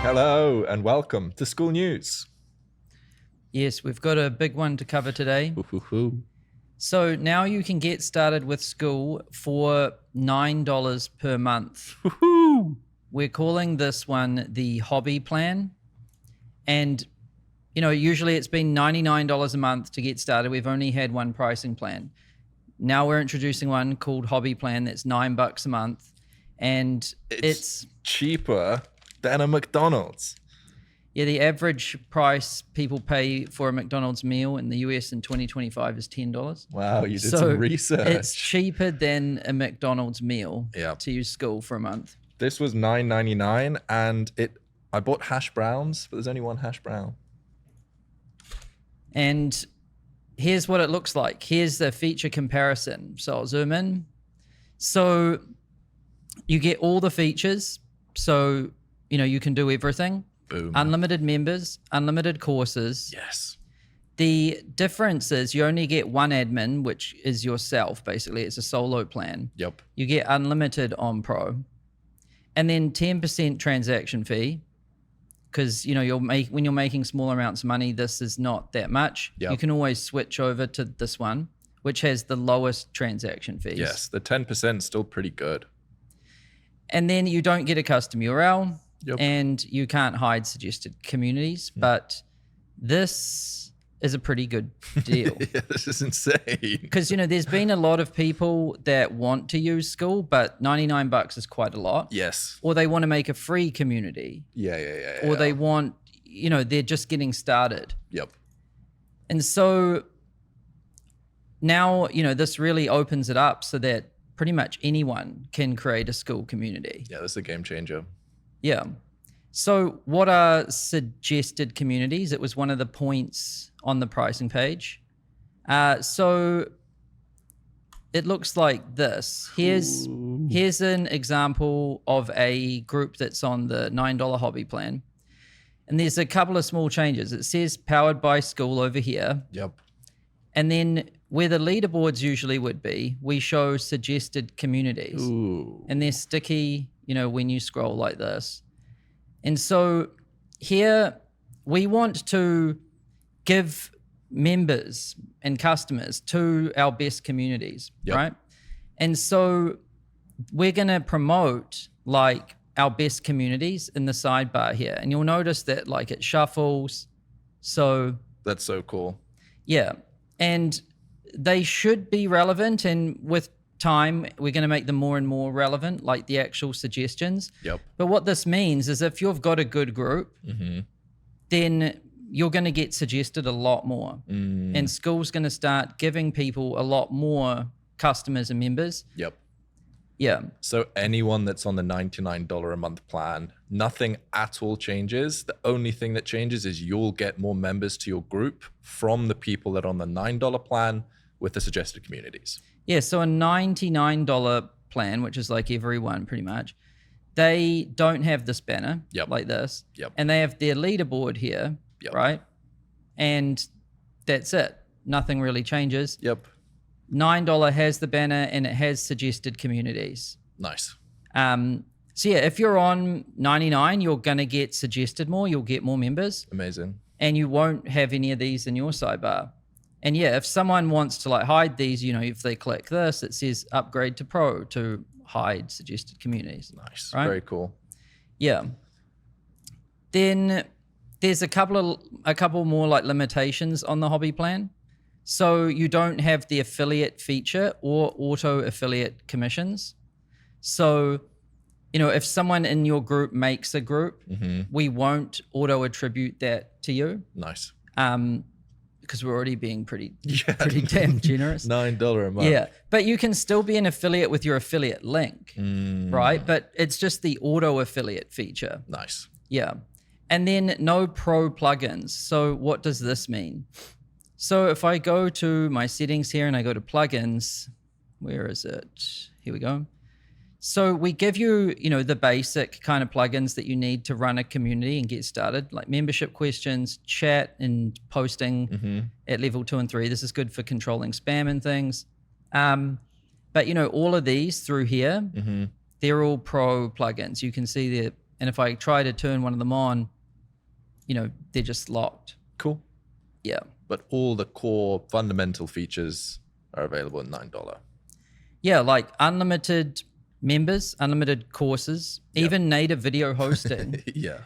Hello and welcome to Skool News. Yes, we've got a big one to cover today. So now you can get started with Skool for $9 per month. We're calling this one the hobby plan. And, usually it's been $99 a month to get started. We've only had one pricing plan. Now we're introducing one called hobby plan that's $9 a month. And it's cheaper than a McDonald's. Yeah, the average price people pay for a McDonald's meal in the US in 2025 is $10. Wow, you did some research. It's cheaper than a McDonald's meal Yep. to use Skool for a month. This was $9.99 and I bought hash browns, but there's only one hash brown. And here's what it looks like. Here's the feature comparison. So I'll zoom in. So you get all the features. So, you can do everything. Boom. Unlimited members, unlimited courses. Yes. The difference is you only get one admin, which is yourself, basically. It's a solo plan. Yep. You get unlimited on Pro. And then 10% transaction fee. Because, when you're making small amounts of money, this is not that much. Yep. You can always switch over to this one, which has the lowest transaction fees. Yes, the 10% is still pretty good. And then you don't get a custom URL. Yep. And you can't hide suggested communities, but this is a pretty good deal. Yeah, this is insane. Because, there's been a lot of people that want to use Skool, but $99 is quite a lot. Yes. Or they want to make a free community. Yeah. Or they want, they're just getting started. Yep. And so now, this really opens it up so that pretty much anyone can create a Skool community. Yeah, this is a game changer. Yeah. So what are suggested communities? It was one of the points on the pricing page. So it looks like this. Here's an example of a group that's on the $9 hobby plan. And there's a couple of small changes. It says powered by Skool over here. Yep. And then where the leaderboards usually would be, we show suggested communities. Ooh. And they're sticky, when you scroll like this. And so here we want to give members and customers to our best communities, Yep. right? And so we're going to promote our best communities in the sidebar here. And you'll notice that it shuffles. So That's so cool. yeah. And they should be relevant. And with time, we're going to make them more and more relevant, like the actual suggestions. Yep. But what this means is if you've got a good group, then you're going to get suggested a lot more. And Skool's going to start giving people a lot more customers and members. Yep. Yeah. So anyone that's on the $99 a month plan, nothing at all changes. The only thing that changes is you'll get more members to your group from the people that are on the $9 plan with the suggested communities. Yeah, so a $99 plan, which is like everyone pretty much, they don't have this banner like this. Yep. And they have their leaderboard here, right? And that's it. Nothing really changes. Yep. $9 has the banner and it has suggested communities. Nice. So yeah, if you're on $99, you're going to get suggested more. You'll get more members. Amazing. And you won't have any of these in your sidebar. And yeah, if someone wants to hide these, if they click this, it says upgrade to Pro to hide suggested communities. Nice. Right? Very cool. Yeah. Then there's a couple more limitations on the hobby plan. So you don't have the affiliate feature or auto affiliate commissions. So, if someone in your group makes a group, we won't auto attribute that to you. Nice. Because we're already being pretty damn generous. $9 a month. Yeah, but you can still be an affiliate with your affiliate link, right? But it's just the auto affiliate feature. Nice. Yeah. And then no pro plugins. So what does this mean? So if I go to my settings here and I go to plugins, where is it? Here we go. So we give you, the basic kind of plugins that you need to run a community and get started, like membership questions, chat and posting at level 2 and 3. This is good for controlling spam and things. But all of these through here, they're all pro plugins. You can see And if I try to turn one of them on, they're just locked. Cool. Yeah. But all the core fundamental features are available at $9. Yeah, like unlimited members, unlimited courses, even native video hosting. Yeah.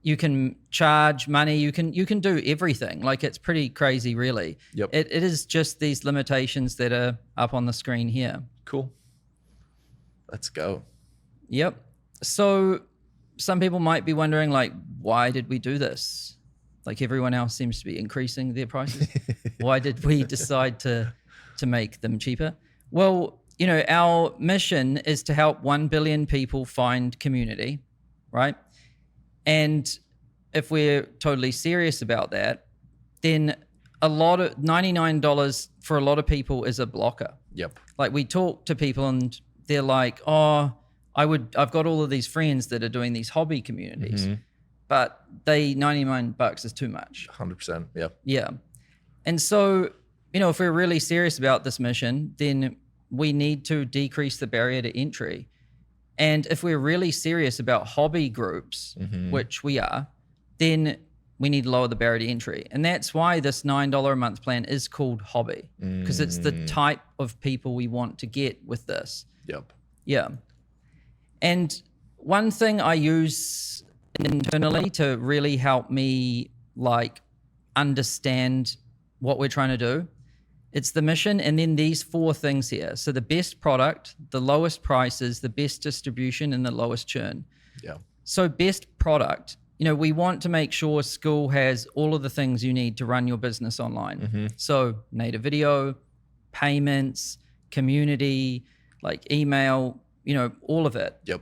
You can charge money. You can do everything. Like, it's pretty crazy, really. Yep. It is just these limitations that are up on the screen here. Cool. Let's go. Yep. So some people might be wondering, like, why did we do this? Like, everyone else seems to be increasing their prices. Why did we decide to make them cheaper? Well, our mission is to help 1 billion people find community, right? And if we're totally serious about that, then $99 for a lot of people is a blocker. Yep. Like, we talk to people and they're like, oh, I've got all of these friends that are doing these hobby communities, but $99 is too much. 100%. Yeah. Yeah. And so, if we're really serious about this mission, then we need to decrease the barrier to entry. And if we're really serious about hobby groups, which we are, then we need to lower the barrier to entry. And that's why this $9 a month plan is called hobby, because it's the type of people we want to get with this. Yep. Yeah. And one thing I use internally to really help me understand what we're trying to do, it's the mission and then these 4 things here. So the best product, the lowest prices, the best distribution, and the lowest churn. Yeah. So best product, we want to make sure Skool has all of the things you need to run your business online. So native video, payments, community, like email, all of it. Yep.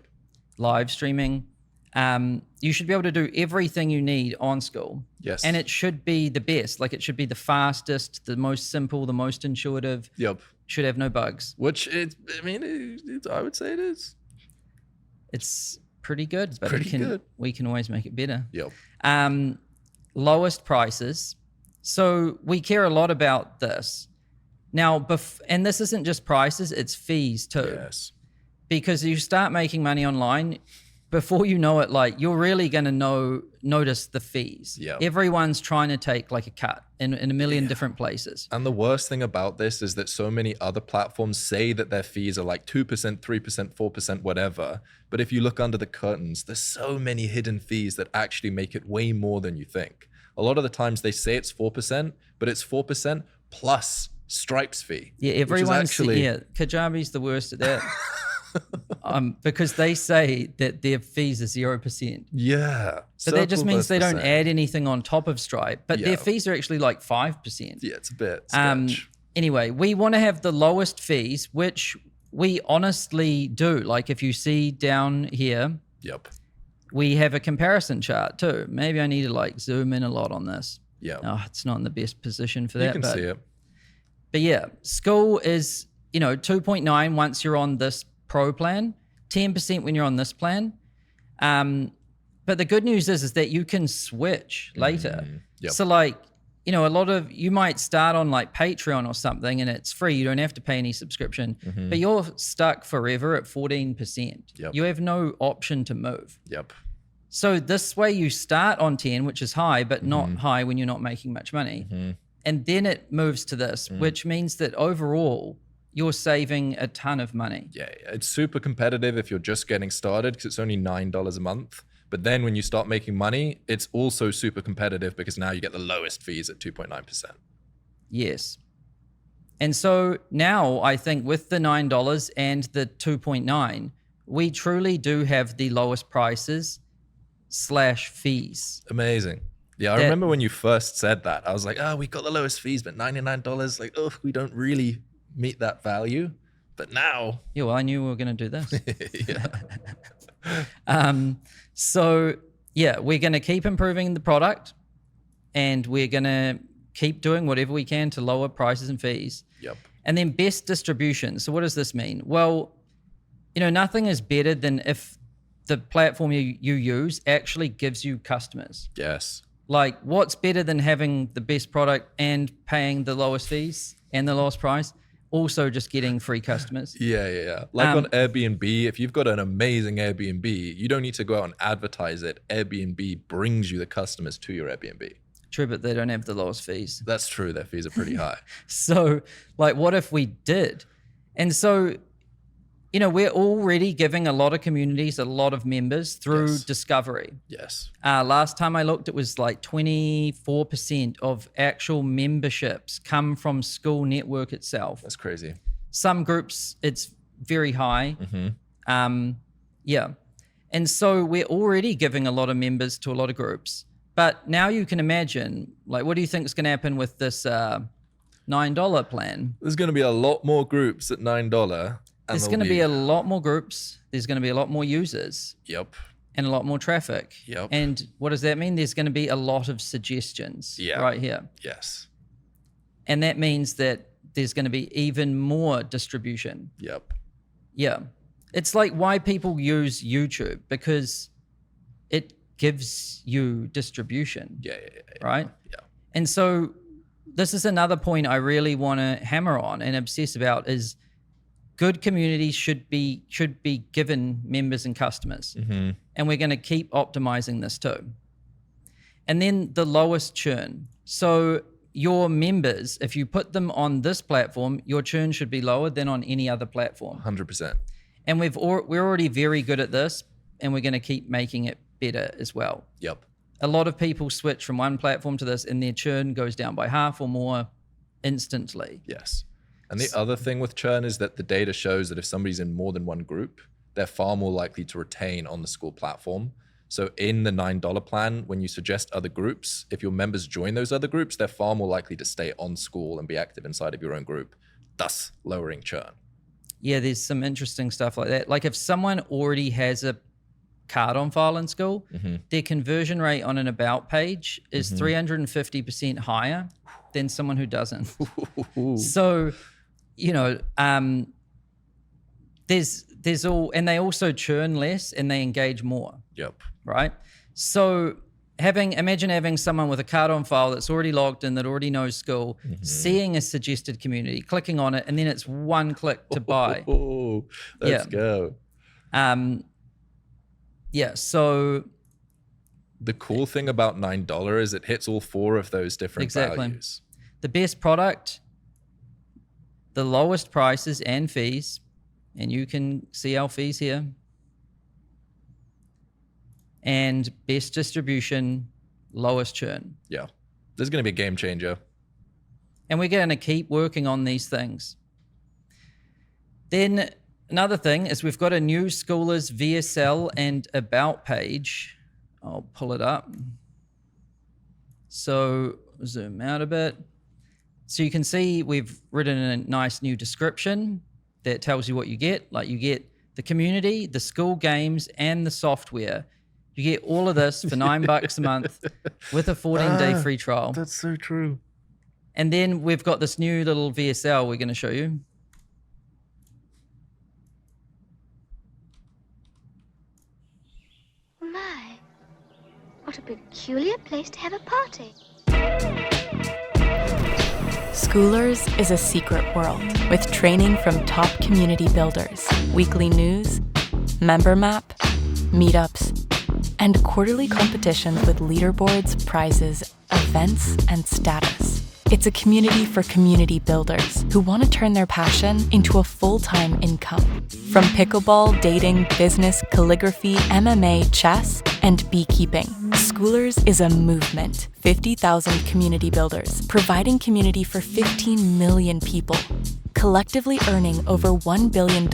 Live streaming. You should be able to do everything you need on Skool. Yes. And it should be the best. Like, it should be the fastest, the most simple, the most intuitive. Yep. Should have no bugs. Which I would say it is. It's pretty good, but good. We can always make it better. Yep. Lowest prices. So we care a lot about this. Now, and this isn't just prices, it's fees too. Yes. Because you start making money online, before you know it, you're really going to notice the fees. Yeah. Everyone's trying to take a cut in a million different places. And the worst thing about this is that so many other platforms say that their fees are 2%, 3%, 4%, whatever. But if you look under the curtains, there's so many hidden fees that actually make it way more than you think. A lot of the times they say it's 4%, but it's 4% plus Stripe's fee. Yeah, everyone's Kajabi's the worst at that. Because they say that their fees are 0%. Yeah. But that just means they don't add anything on top of Stripe. But their fees are actually 5%. Yeah, it's a bit sketch. Anyway, we want to have the lowest fees, which we honestly do. If you see down here, Yep. we have a comparison chart too. Maybe I need to zoom in a lot on this. Yeah. Oh, it's not in the best position for that. You can see it. But yeah, Skool is, 2.9 once you're on this Pro plan, 10% when you're on this plan. But the good news is that you can switch later. Yep. So a lot of, you might start on Patreon or something and it's free. You don't have to pay any subscription, but you're stuck forever at 14%. Yep. You have no option to move. Yep. So this way you start on 10, which is high, but not high when you're not making much money. And then it moves to this, which means that overall, you're saving a ton of money. Yeah, it's super competitive if you're just getting started because it's only $9 a month. But then when you start making money, it's also super competitive because now you get the lowest fees at 2.9%. Yes. And so now I think with the $9 and the 2.9, we truly do have the lowest prices / fees. Amazing. Yeah, I remember when you first said that. I was like, we got the lowest fees, but $99, we don't really meet that value. But now, yeah, well, I knew we were going to do this. Yeah. So yeah, we're going to keep improving the product and we're going to keep doing whatever we can to lower prices and fees. Yep. And then best distribution. So what does this mean? Well, nothing is better than if the platform you use actually gives you customers. Yes. What's better than having the best product and paying the lowest fees and the lowest price? also just getting free customers. Yeah. Like on Airbnb, if you've got an amazing Airbnb, you don't need to go out and advertise it. Airbnb brings you the customers to your Airbnb. True, but they don't have the lowest fees. That's true. Their fees are pretty high. So, like, what if we did? And so, you know, we're already giving a lot of communities a lot of members through discovery. Yes. Last time I looked, it was like 24% of actual memberships come from Skool network itself. That's crazy. Some groups, it's very high. Yeah. And so we're already giving a lot of members to a lot of groups. But now you can imagine, like, what do you think is going to happen with this $9 plan? There's going to be a lot more groups at $9. There's going to be a lot more groups. There's going to be a lot more users. Yep. And a lot more traffic. Yep. And what does that mean? There's going to be a lot of suggestions right here. Yes. And that means that there's going to be even more distribution. Yep. Yeah. It's like why people use YouTube, because it gives you distribution. Yeah. Right? Yeah. And so this is another point I really want to hammer on and obsess about is good communities should be given members and customers. And we're going to keep optimizing this too. And then the lowest churn. So your members, if you put them on this platform, your churn should be lower than on any other platform. 100%. And we're already very good at this, and we're going to keep making it better as well. Yep. A lot of people switch from one platform to this, and their churn goes down by half or more instantly. Yes. And the other thing with churn is that the data shows that if somebody's in more than one group, they're far more likely to retain on the Skool platform. So in the $9 plan, when you suggest other groups, if your members join those other groups, they're far more likely to stay on Skool and be active inside of your own group, thus lowering churn. Yeah, there's some interesting stuff like that. Like if someone already has a card on file in Skool, their conversion rate on an About page is 350% higher than someone who doesn't. So, you know, there's all, and they also churn less and they engage more. Yep. Right? So imagine having someone with a card on file that's already logged in, that already knows Skool, seeing a suggested community, clicking on it, and then it's one click to buy. Let's go. Yeah, so the cool thing about $9 is it hits all four of those different values. The best product, the lowest prices and fees, and you can see our fees here, and best distribution, lowest churn. Yeah, this is going to be a game changer. And we're going to keep working on these things. Then another thing is we've got a new Skoolers VSL and About page. I'll pull it up. So zoom out a bit. So you can see we've written a nice new description that tells you what you get. Like you get the community, the Skool games, and the software. You get all of this for $9 a month with a 14-day free trial. That's so true. And then we've got this new little VSL we're going to show you. My, what a peculiar place to have a party. Skoolers is a secret world with training from top community builders, weekly news, member map, meetups, and quarterly competitions with leaderboards, prizes, events, and status. It's a community for community builders who want to turn their passion into a full-time income. From pickleball, dating, business, calligraphy, MMA, chess, and beekeeping, Skoolers is a movement. 50,000 community builders, providing community for 15 million people, collectively earning over $1 billion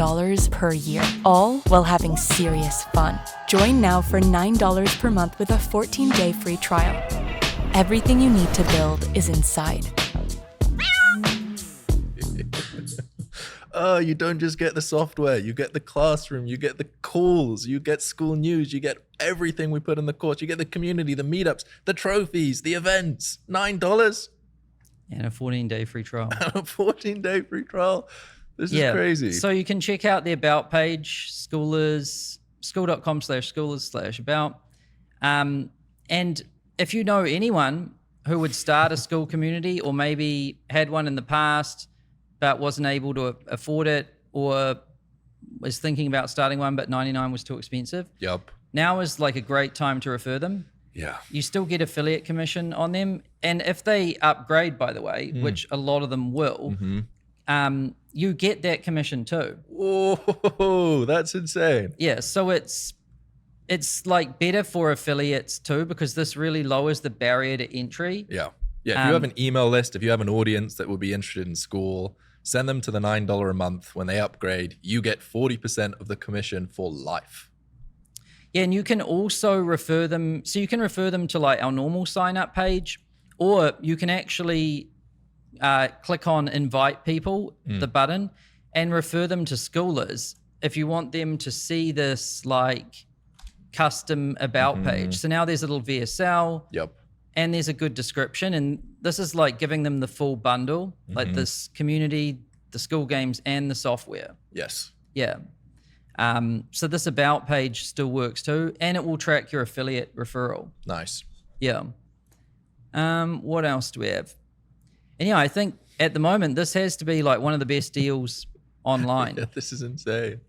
per year, all while having serious fun. Join now for $9 per month with a 14-day free trial. Everything you need to build is inside. You don't just get the software, you get the classroom, you get the calls, you get school news, you get everything we put in the course, you get the community, the meetups, the trophies, the events. $9 and a 14-day free trial. and a 14-day free trial. This is crazy. So you can check out the About page, skool.com/Skoolers/About. And if you know anyone who would start a Skool community or maybe had one in the past, but wasn't able to afford it, or was thinking about starting one, but 99 was too expensive. Yep. Now is like a great time to refer them. Yeah. You still get affiliate commission on them. And if they upgrade, by the way, which a lot of them will, you get that commission too. Whoa, that's insane. Yeah. So it's like better for affiliates too, because this really lowers the barrier to entry. Yeah. Yeah. If you have an email list, if you have an audience that will be interested in Skool, send them to the $9 a month. When they upgrade, you get 40% of the commission for life. Yeah, and you can also refer them. So you can refer them to like our normal sign up page, or you can actually click on invite people, the button, and refer them to Skoolers if you want them to see this like custom about page. So now there's a little VSL. Yep. And there's a good description. And this is like giving them the full bundle, like this community, the Skool games, and the software. Yes. Yeah. So this about page still works too, and it will track your affiliate referral. Nice. Yeah. What else do we have? And yeah, I think at the moment this has to be like one of the best deals online. Yeah, this is insane.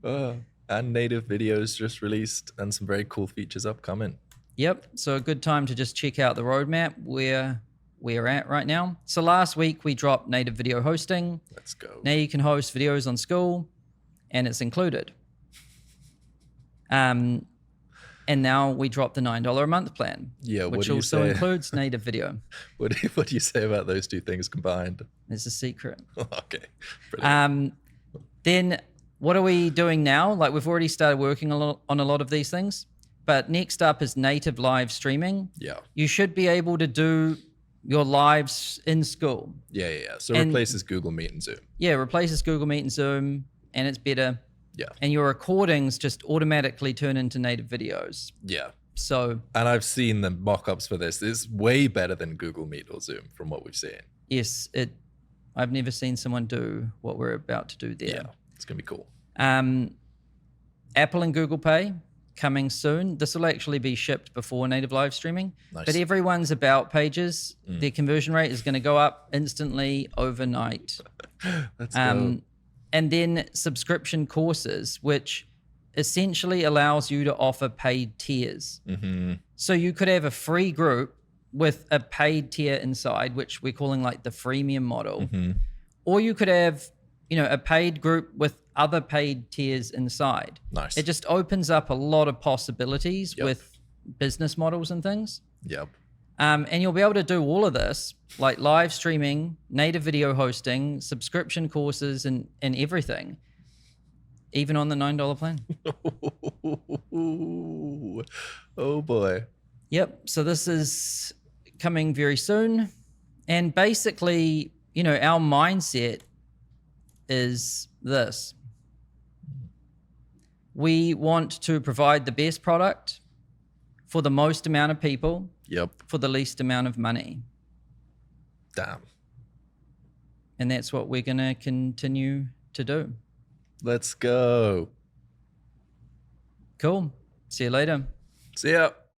And native videos just released, and some very cool features upcoming. Yep. So a good time to just check out the roadmap where we're at right now. So last week we dropped native video hosting. Let's go. Now you can host videos on Skool, and it's included. And now we dropped the $9 a month plan. Yeah, what which do you also say? includes native video. What do you say about those two things combined? It's a secret. Okay. Brilliant. Then what are we doing now? Like we've already started working on a lot of these things, but next up is native live streaming. Yeah. You should be able to do your lives in Skool. Yeah. So it replaces Google Meet and Zoom. Yeah, replaces Google Meet and Zoom, and it's better. Yeah. And your recordings just automatically turn into native videos. Yeah. So, And I've seen the mock-ups for this. It's way better than Google Meet or Zoom from what we've seen. yes, I've never seen someone do what we're about to do there. Yeah. It's going to be cool. Apple and Google Pay coming soon. This will actually be shipped before native live streaming. Nice. But everyone's about pages, their conversion rate is going to go up instantly overnight. Let's go. And then subscription courses, which essentially allows you to offer paid tiers. So you could have a free group with a paid tier inside, which we're calling like the freemium model. Or you could have, a paid group with other paid tiers inside. Nice. It just opens up a lot of possibilities with business models and things. Yep. And you'll be able to do all of this, like live streaming, native video hosting, subscription courses, and everything, even on the $9 plan. Oh boy. Yep. So this is coming very soon. And basically, our mindset is this. We want to provide the best product for the most amount of people. Yep. For the least amount of money. Damn. And that's what we're going to continue to do. Let's go. Cool. See you later. See ya.